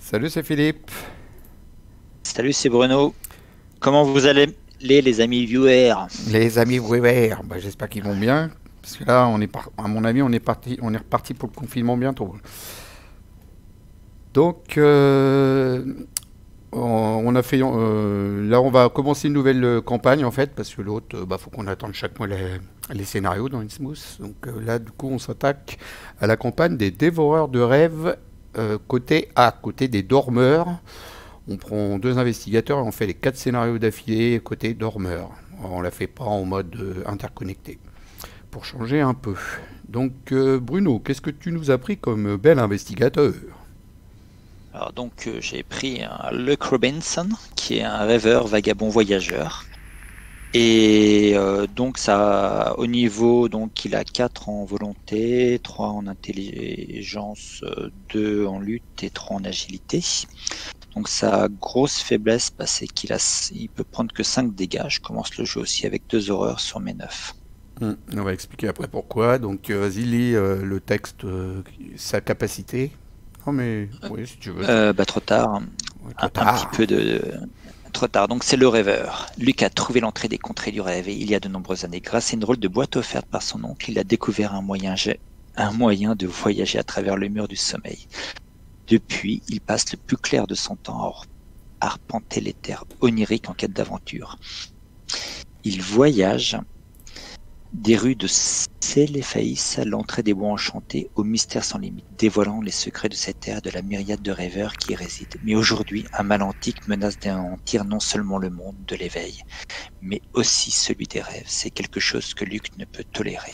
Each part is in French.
Salut, c'est Philippe. Salut, c'est Bruno. Comment vous allez, les amis viewers? Les amis Weber, j'espère qu'ils vont bien. Parce que là, à mon avis, on est reparti pour le confinement bientôt. Donc, on a fait, là, on va commencer une nouvelle campagne en fait, parce que l'autre, faut qu'on attende chaque mois les scénarios dans Innsmouth. Donc là, du coup, on s'attaque à la campagne des dévoreurs de rêves côté A, côté des dormeurs. On prend deux investigateurs et on fait les quatre scénarios d'affilée côté dormeur. On la fait pas en mode interconnecté pour changer un peu. Donc Bruno, qu'est-ce que tu nous as pris comme bel investigateur? Alors donc j'ai pris un Luke Robinson, qui est un rêveur vagabond voyageur. Et donc ça, au niveau, donc il a 4 en volonté, 3 en intelligence, 2 en lutte et 3 en agilité. Donc sa grosse faiblesse, c'est il peut prendre que 5 dégâts. Je commence le jeu aussi avec 2 horreurs sur mes 9. On va expliquer après pourquoi. Donc vas-y, lis le texte, sa capacité. Oh mais oui, si tu veux. Trop tard, Ouais, trop un petit tard. peu de trop tard. Donc c'est le rêveur. Luc a trouvé l'entrée des contrées du rêve et il y a de nombreuses années, grâce à une drôle de boîte offerte par son oncle, il a découvert un moyen de voyager à travers le mur du sommeil. Depuis, il passe le plus clair de son temps à arpenter les terres oniriques en quête d'aventure. Il voyage des rues de Céléphaïs à l'entrée des bois enchantés au mystère sans limite, dévoilant les secrets de cette terre et de la myriade de rêveurs qui y résident. Mais aujourd'hui, un mal antique menace d'anéantir non seulement le monde de l'éveil, mais aussi celui des rêves. C'est quelque chose que Luc ne peut tolérer.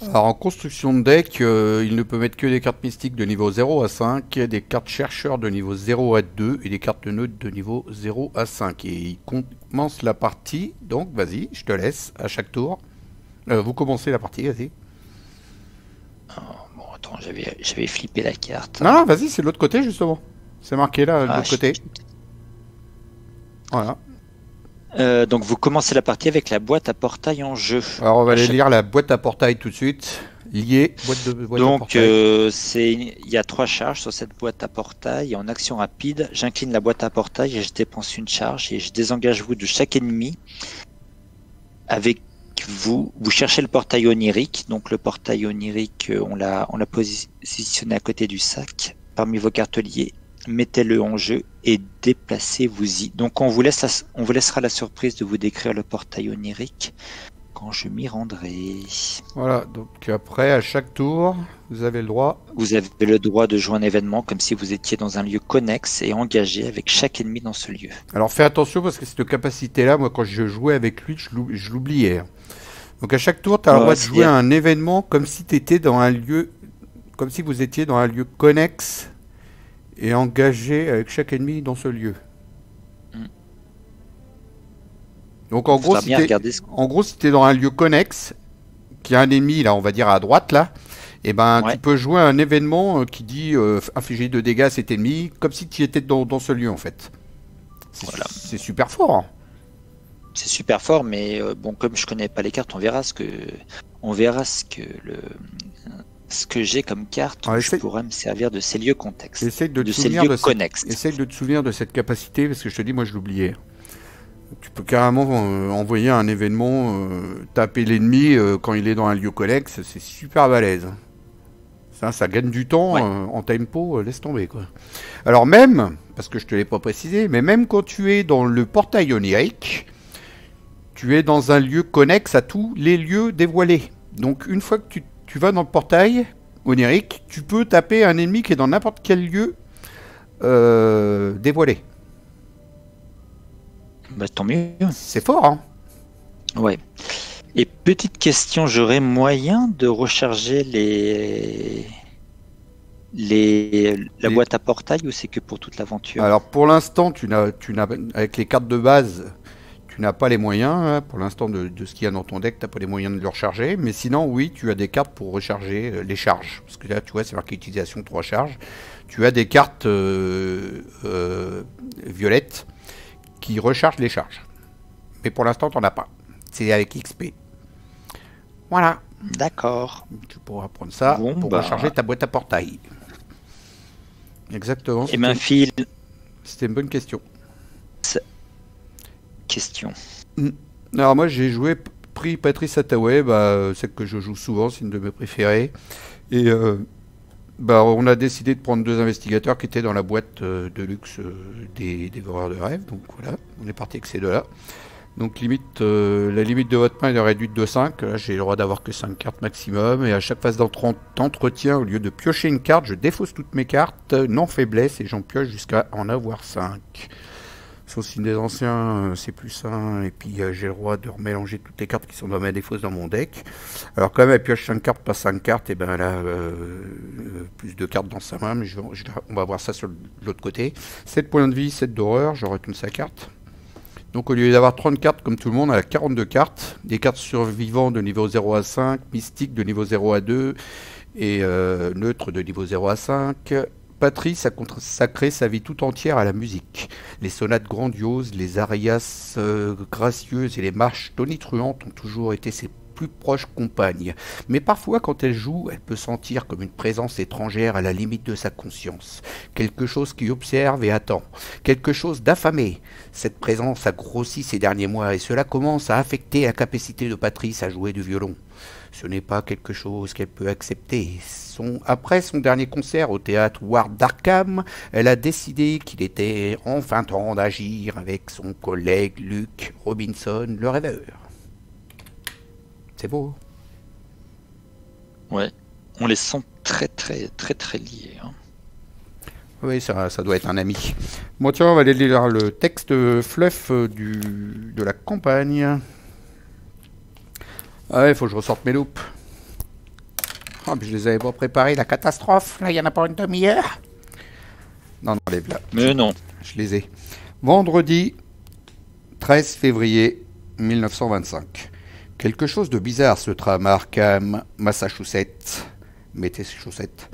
Alors en construction de deck, il ne peut mettre que des cartes mystiques de niveau 0 à 5, des cartes chercheurs de niveau 0 à 2 et des cartes neutres de niveau 0 à 5. Et il commence la partie, donc vas-y, je te laisse à chaque tour. Vous commencez la partie, vas-y. Oh, bon, attends, j'avais flippé la carte. Non, non, vas-y, c'est de l'autre côté justement. C'est marqué là, de Ah, l'autre côté. Voilà. donc vous commencez la partie avec la boîte à portail en jeu. Alors on va À aller chaque lire la boîte à portail tout de suite. Lié, boîte à Donc, portail. il y a 3 charges sur cette boîte à portail. En action rapide, j'incline la boîte à portail et je dépense une charge et je désengage vous de chaque ennemi. Avec vous, vous cherchez le portail onirique. Donc, le portail onirique, on l'a positionné à côté du sac. Parmi vos cartes liées, mettez-le en jeu et déplacez-vous-y. Donc, on vous laissera la surprise de vous décrire le portail onirique quand je m'y rendrai. Voilà, donc après, à chaque tour, vous avez le droit. Vous avez le droit de jouer un événement comme si vous étiez dans un lieu connexe et engagé avec chaque ennemi dans ce lieu. Alors fais attention parce que cette capacité-là, moi quand je jouais avec lui, je l'oubliais. Donc à chaque tour, tu as le droit de jouer à un événement comme si tu étais dans un lieu, comme si vous étiez dans un lieu connexe et engagé avec chaque ennemi dans ce lieu. Hmm. Donc en gros, si tu es dans un lieu connexe, qui a un ennemi là, on va dire à droite là, et ben Ouais, tu peux jouer à un événement qui dit infliger de dégâts à cet ennemi, comme si tu étais dans ce lieu en fait. voilà. C'est super fort. Hein. C'est super fort, mais bon, comme je connais pas les cartes, on verra ce que j'ai comme carte où Alors, je pourrais me servir de ces lieux contextes, essaye de te de ces souvenir lieux de connexes. essaye de te souvenir de cette capacité parce que je te dis, moi je l'oubliais. Tu peux carrément envoyer un événement, taper l'ennemi quand il est dans un lieu connexe, c'est super balèze. Ça gagne du temps Ouais. en tempo, laisse tomber quoi. Alors même, parce que je te l'ai pas précisé, mais même quand tu es dans le portail onirique, tu es dans un lieu connexe à tous les lieux dévoilés. Donc une fois que tu vas dans le portail onirique, tu peux taper un ennemi qui est dans n'importe quel lieu dévoilé. Bah, tant mieux. C'est fort, hein. Ouais. Et petite question, j'aurais moyen de recharger la Les- boîte à portail ou c'est que pour toute l'aventure? Alors pour l'instant, avec les cartes de base, tu n'as pas les moyens. Hein, pour l'instant de ce qu'il y a dans ton deck, tu n'as pas les moyens de le recharger. Mais sinon, oui, tu as des cartes pour recharger les charges. Parce que là, tu vois, c'est marqué utilisation 3 charges. Tu as des cartes violettes qui rechargent les charges. Mais pour l'instant, tu n'en as pas. C'est avec XP. Voilà. D'accord. Tu pourras prendre ça Bon, pour bah, recharger ta boîte à portail. Exactement. Et Mainfield. C'était une bonne question. Question. Alors moi j'ai pris Patrice Hathaway, celle que je joue souvent, c'est une de mes préférées. Et on a décidé de prendre 2 investigateurs qui étaient dans la boîte de luxe des dévoreurs de rêves. Donc voilà, on est parti avec ces 2-là. Donc la limite de votre main est réduite de 5. Là j'ai le droit d'avoir que 5 cartes maximum. Et à chaque phase d'entretien, au lieu de piocher une carte, je défausse toutes mes cartes, non faiblesse, et j'en pioche jusqu'à en avoir 5. Sauf si des anciens, c'est plus 1, et puis j'ai le droit de remélanger toutes les cartes qui sont dans ma défausse dans mon deck. Alors quand même, elle pioche 5 cartes, pas 5 cartes, et ben elle a plus de cartes dans sa main, mais on va voir ça sur l'autre côté. 7 points de vie, 7 d'horreur, je retourne sa carte. Donc au lieu d'avoir 30 cartes comme tout le monde, elle a 42 cartes. Des cartes survivants de niveau 0 à 5, mystiques de niveau 0 à 2, et neutres de niveau 0 à 5. Patrice a consacré sa vie tout entière à la musique. Les sonates grandioses, les arias gracieuses et les marches tonitruantes ont toujours été ses plus proches compagnes. Mais parfois, quand elle joue, elle peut sentir comme une présence étrangère à la limite de sa conscience. Quelque chose qui observe et attend. Quelque chose d'affamé. Cette présence a grossi ces derniers mois et cela commence à affecter la capacité de Patrice à jouer du violon. Ce n'est pas quelque chose qu'elle peut accepter. Après son dernier concert au théâtre Ward d'Arkham, elle a décidé qu'il était enfin temps d'agir avec son collègue Luke Robinson, le rêveur. C'est beau. Ouais, on les sent très liés. Hein. Oui, ça doit être un ami. Bon tiens, on va aller lire le texte fluff de la campagne. Ah ouais, il faut que je ressorte mes loupes. Oh, mais je les avais pas préparés, la catastrophe. Là, il y en a pas une demi-heure. Non, enlève là. Mais non. Je les ai. Vendredi 13 février 1925. Quelque chose de bizarre se trame à Arkham, Massachusetts. Mettez ses chaussettes.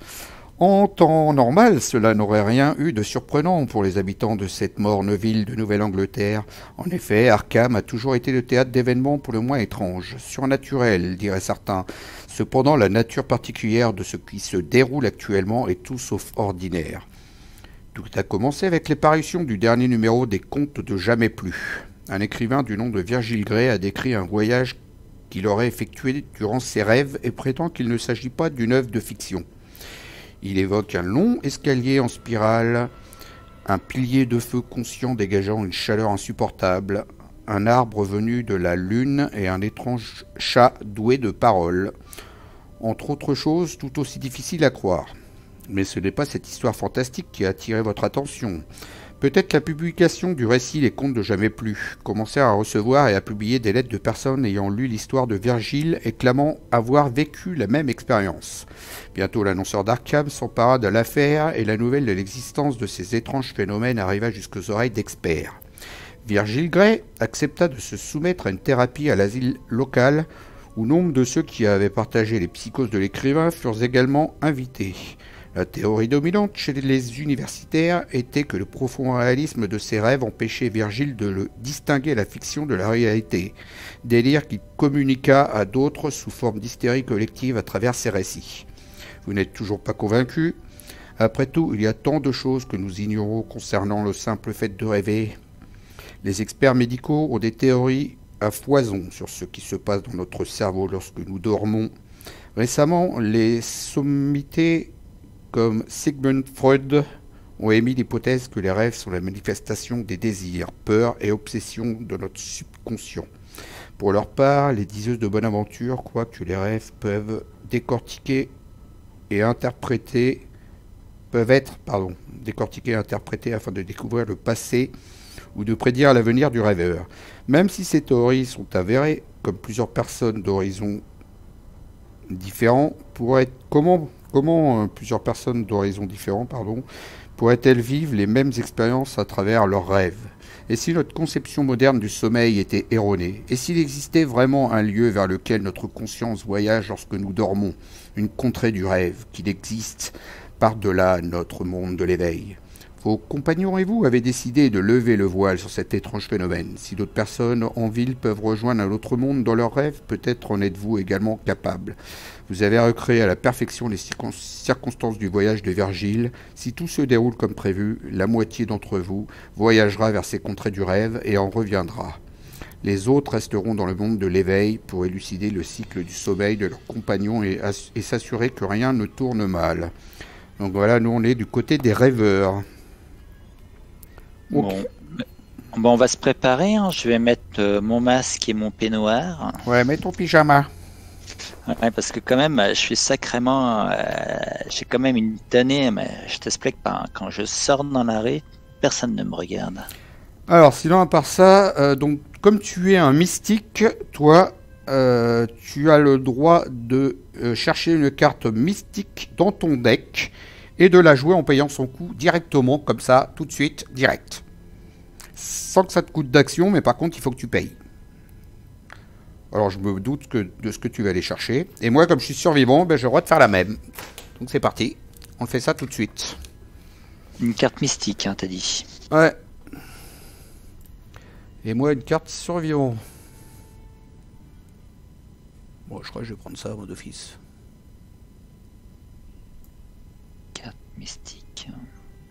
En temps normal, cela n'aurait rien eu de surprenant pour les habitants de cette morne ville de Nouvelle-Angleterre. En effet, Arkham a toujours été le théâtre d'événements pour le moins étranges, surnaturels, diraient certains. Cependant, la nature particulière de ce qui se déroule actuellement est tout sauf ordinaire. Tout a commencé avec les parutions du dernier numéro des Contes de Jamais Plus. Un écrivain du nom de Virgil Gray a décrit un voyage qu'il aurait effectué durant ses rêves et prétend qu'il ne s'agit pas d'une œuvre de fiction. Il évoque un long escalier en spirale, un pilier de feu conscient dégageant une chaleur insupportable, un arbre venu de la lune et un étrange chat doué de paroles. Entre autres choses tout aussi difficiles à croire. Mais ce n'est pas cette histoire fantastique qui a attiré votre attention. Peut-être la publication du récit Les Contes de Jamais Plus. Commencer à recevoir et à publier des lettres de personnes ayant lu l'histoire de Virgile et clamant avoir vécu la même expérience. Bientôt l'annonceur d'Arkham s'empara de l'affaire et la nouvelle de l'existence de ces étranges phénomènes arriva jusqu'aux oreilles d'experts. Virgile Gray accepta de se soumettre à une thérapie à l'asile local où nombre de ceux qui avaient partagé les psychoses de l'écrivain furent également invités. La théorie dominante chez les universitaires était que le profond réalisme de ses rêves empêchait Virgile de le distinguer la fiction de la réalité, délire qu'il communiqua à d'autres sous forme d'hystérie collective à travers ses récits. Vous n'êtes toujours pas convaincu? Après tout, il y a tant de choses que nous ignorons concernant le simple fait de rêver. Les experts médicaux ont des théories à foison sur ce qui se passe dans notre cerveau lorsque nous dormons. Récemment, les sommités comme Sigmund Freud ont émis l'hypothèse que les rêves sont la manifestation des désirs, peurs et obsessions de notre subconscient. Pour leur part, les diseuses de bonne aventure croient que les rêves peuvent être décortiqués et interprétés afin de découvrir le passé ou de prédire l'avenir du rêveur. Même si ces théories sont avérées, comme plusieurs personnes d'horizons différents Comment plusieurs personnes d'horizons différents pourraient-elles vivre les mêmes expériences à travers leurs rêves? Et si notre conception moderne du sommeil était erronée? Et s'il existait vraiment un lieu vers lequel notre conscience voyage lorsque nous dormons, une contrée du rêve, qu'il existe par-delà notre monde de l'éveil? Vos compagnons et vous avez décidé de lever le voile sur cet étrange phénomène. Si d'autres personnes en ville peuvent rejoindre un autre monde dans leurs rêves, peut-être en êtes-vous également capable. Vous avez recréé à la perfection les circonstances du voyage de Virgile. Si tout se déroule comme prévu, la moitié d'entre vous voyagera vers ces contrées du rêve et en reviendra. Les autres resteront dans le monde de l'éveil pour élucider le cycle du sommeil de leurs compagnons et s'assurer que rien ne tourne mal. Donc voilà, nous on est du côté des rêveurs. Okay. Bon, on va se préparer. Hein. Je vais mettre mon masque et mon peignoir. Ouais, mets ton pyjama. Ouais, parce que quand même, je suis sacrément... j'ai quand même une tannée, mais je t'explique pas. Hein. Quand je sors dans l'arrêt, personne ne me regarde. Alors, sinon, à part ça, donc, comme tu es un mystique, toi, tu as le droit de chercher une carte mystique dans ton deck et de la jouer en payant son coup directement, comme ça, tout de suite, direct. Sans que ça te coûte d'action, mais par contre, il faut que tu payes. Alors, je me doute de ce que tu vas aller chercher. Et moi, comme je suis survivant, ben, j'ai le droit de faire la même. Donc, c'est parti. On fait ça tout de suite. Une carte mystique, hein, t'as dit. Ouais. Et moi, une carte survivant. Bon, je crois que je vais prendre ça, moi, d'office. Carte mystique.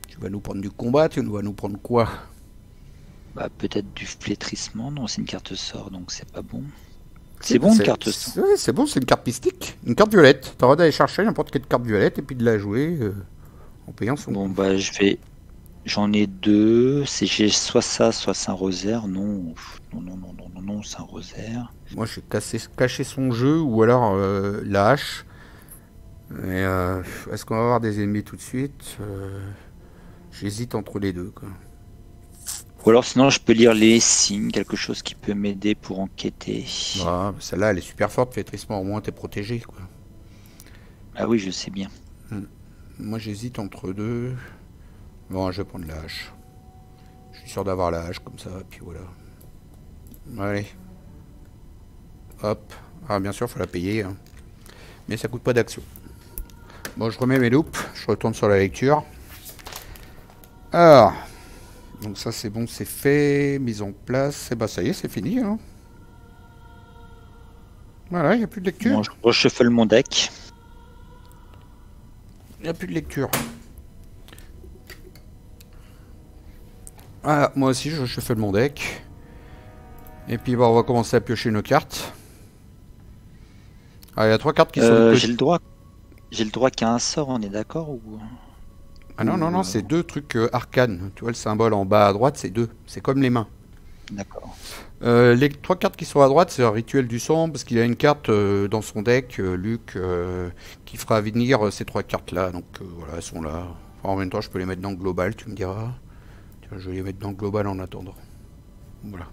Tu vas nous prendre du combat, tu vas nous prendre quoi? Bah, peut-être du flétrissement. Non, c'est une carte sort, donc c'est pas bon. C'est bon, une carte sort. Ouais, c'est bon, c'est une carte mystique. Une carte violette. T'as le droit d'aller chercher n'importe quelle carte violette et puis de la jouer en payant son... Bon, bah, j'en ai deux. J'ai soit ça, soit Saint-Rosaire. Non, non, Saint-Rosaire. Moi, j'ai caché son jeu ou alors la hache. Mais est-ce qu'on va avoir des ennemis tout de suite? J'hésite entre les deux, quoi. Ou alors sinon je peux lire les signes, quelque chose qui peut m'aider pour enquêter. Ah, celle-là elle est super forte, flétrissement, au moins t'es protégé, quoi. Ah oui, je sais bien. Moi j'hésite entre deux. Bon, je vais prendre la hache. Je suis sûr d'avoir la hache comme ça, puis voilà. Allez. Hop. Ah bien sûr, faut la payer. Hein. Mais ça coûte pas d'action. Bon, je remets mes loupes, je retourne sur la lecture. Alors... Donc ça c'est bon, c'est fait, mise en place, et bah ça y est, c'est fini. Hein. Voilà, il n'y a plus de lecture. Bon, je reshuffle mon deck. Il n'y a plus de lecture. Voilà, moi aussi je shuffle mon deck. Et puis bah, on va commencer à piocher nos cartes. Ah, il y a 3 cartes qui sont... J'ai le droit qu'à un sort, on est d'accord ou... Ah non, c'est 2 trucs arcanes. Tu vois le symbole en bas à droite, c'est 2. C'est comme les mains. D'accord. Les 3 cartes qui sont à droite, c'est un rituel du sang, parce qu'il a une carte dans son deck, Luc, qui fera venir ces 3 cartes-là. Donc voilà, elles sont là. Enfin, en même temps, je peux les mettre dans le global, tu me diras. Tiens, je vais les mettre dans le global en attendant. Voilà.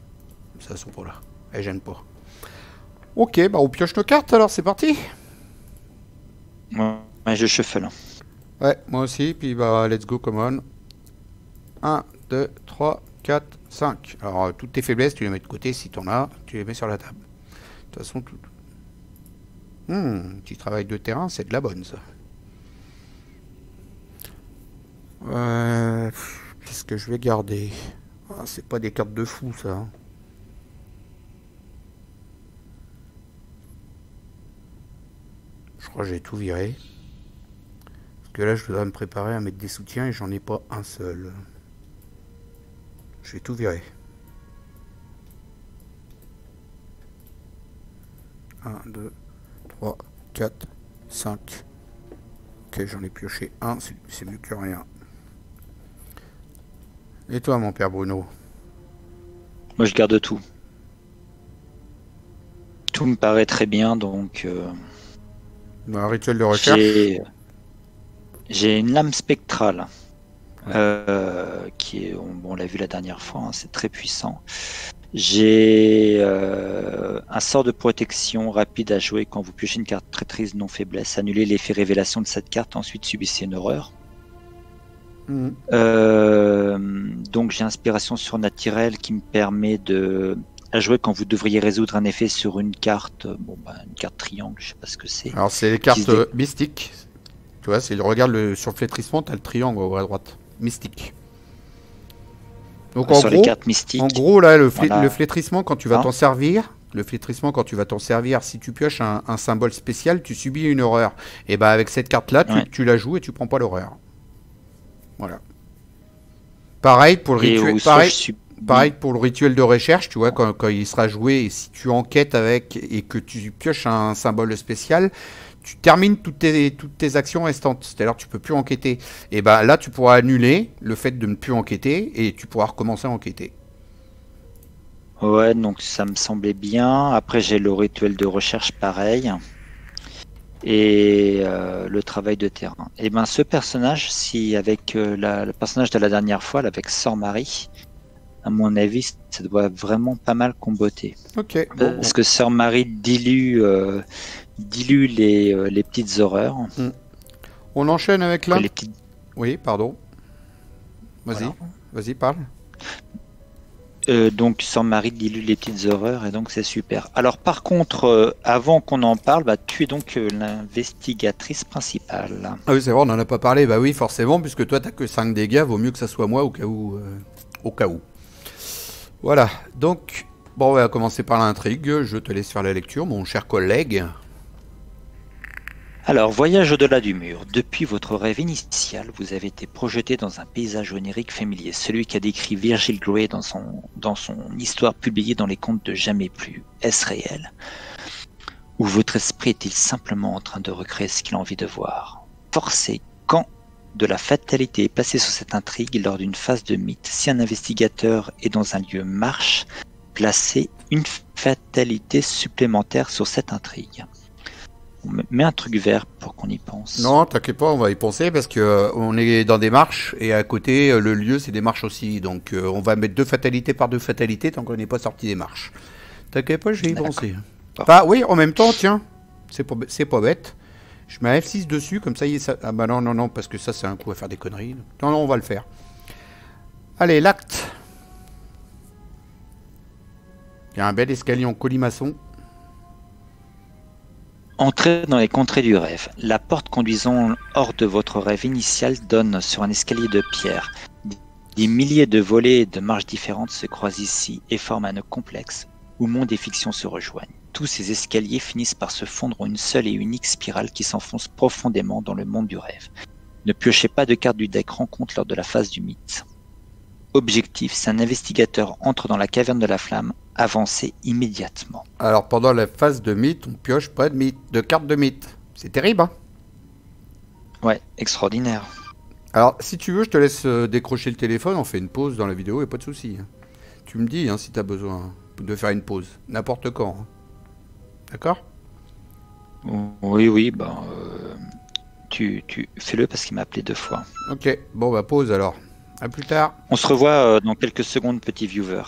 Ça, elles sont pas là. Elles gênent pas. Ok, bah on pioche nos cartes alors, c'est parti. Ouais, je shuffle. Ouais, moi aussi, puis bah let's go, come on. 1, 2, 3, 4, 5. Alors, toutes tes faiblesses, tu les mets de côté, si t'en as, tu les mets sur la table. De toute façon, tout... petit travail de terrain, c'est de la bonne, ça. Qu'est-ce que je vais garder? Ah, c'est pas des cartes de fou, ça. Hein. Je crois que j'ai tout viré. Que là je dois me préparer à mettre des soutiens et j'en ai pas un seul. Je vais tout virer. 1, 2, 3, 4, 5. Ok, j'en ai pioché un, c'est mieux que rien. Et toi mon père Bruno? Moi je garde tout. Tout me paraît très bien, donc... Un rituel de recherche. J'ai une lame spectrale qui est, bon, on l'a vu la dernière fois, hein, c'est très puissant. J'ai un sort de protection rapide à jouer quand vous piochez une carte traîtrise non faiblesse. Annulez l'effet révélation de cette carte, ensuite subissez une horreur. Donc j'ai inspiration surnaturelle qui me permet à jouer quand vous devriez résoudre un effet sur une carte, une carte triangle, je sais pas ce que c'est. Alors c'est les cartes mystiques. Tu vois, regarde sur le flétrissement, tu as le triangle à droite. Mystique. Donc sur les cartes mystiques. en gros là, le Voilà. flétrissement quand tu vas Hein. t'en servir, si tu pioches un symbole spécial, tu subis une horreur. Et bah avec cette carte là, Ouais. tu la joues et tu prends pas l'horreur. Voilà. Pareil pour le Et rituel. ou soit je suis. Pareil pour le rituel de recherche, tu vois, quand il sera joué, et si tu enquêtes avec et que tu pioches un symbole spécial, tu termines toutes tes actions restantes. C'est-à-dire tu peux plus enquêter. Et ben là, tu pourras annuler le fait de ne plus enquêter et tu pourras recommencer à enquêter. Ouais, donc ça me semblait bien. Après, j'ai le rituel de recherche pareil. Et le travail de terrain. Et ben ce personnage, si avec le personnage de la dernière fois, là, avec Sœur Marie, à mon avis, ça doit vraiment pas mal comboter. Ok. Bon. Parce que Sœur Marie dilue les petites horreurs. On enchaîne avec l'un. Les petites... Oui, pardon. Vas-y, Voilà. vas-y, parle. Donc Sœur Marie dilue les petites horreurs et donc c'est super. Alors par contre, avant qu'on en parle, bah, tu es donc l'investigatrice principale. Ah oui, c'est vrai, on n'en a pas parlé. Bah oui, forcément, puisque toi, t'as que 5 dégâts, vaut mieux que ça soit moi au cas où. Au cas où. Voilà, donc, bon, on va commencer par l'intrigue. Je te laisse faire la lecture, mon cher collègue. Alors, voyage au-delà du mur. Depuis votre rêve initial, vous avez été projeté dans un paysage onirique familier, celui qu'a décrit Virgil Grey dans son histoire publiée dans les contes de Jamais plus. Est-ce réel? Ou votre esprit est-il simplement en train de recréer ce qu'il a envie de voir? Forcé, quand de la fatalité est placée sur cette intrigue lors d'une phase de mythe, si un investigateur est dans un lieu marche, placez une fatalité supplémentaire sur cette intrigue. On met un truc vert pour qu'on y pense. Non, t'inquiète pas, on va y penser parce que on est dans des marches et à côté, le lieu, c'est des marches aussi. Donc, on va mettre 2 fatalités par 2 fatalités tant qu'on n'est pas sorti des marches. T'inquiète pas, je vais y penser. Ah oui, en même temps, tiens, c'est pas bête. Je mets un F6 dessus, comme ça, ah bah non, parce que ça, c'est un coup à faire des conneries. Non, on va le faire. Allez, l'acte. Il y a un bel escalier en colimaçon. Entrez dans les contrées du rêve. La porte conduisant hors de votre rêve initial donne sur un escalier de pierre. Des milliers de volets et de marches différentes se croisent ici et forment un nœud complexe où monde et fiction se rejoignent. Tous ces escaliers finissent par se fondre en une seule et unique spirale qui s'enfonce profondément dans le monde du rêve. Ne piochez pas de carte du deck rencontre lors de la phase du mythe. Objectif, si un investigateur entre dans la caverne de la flamme, avancez immédiatement. Alors, pendant la phase de mythe, on pioche pas de carte de mythe. C'est terrible, hein? Ouais, extraordinaire. Alors, si tu veux, je te laisse décrocher le téléphone, on fait une pause dans la vidéo, et pas de souci. Tu me dis si tu as besoin de faire une pause, n'importe quand. Hein. D'accord? Oui, ben, tu fais-le parce qu'il m'a appelé 2 fois. Ok, bon bah pause alors. À plus tard. On se revoit dans quelques secondes, petit viewer.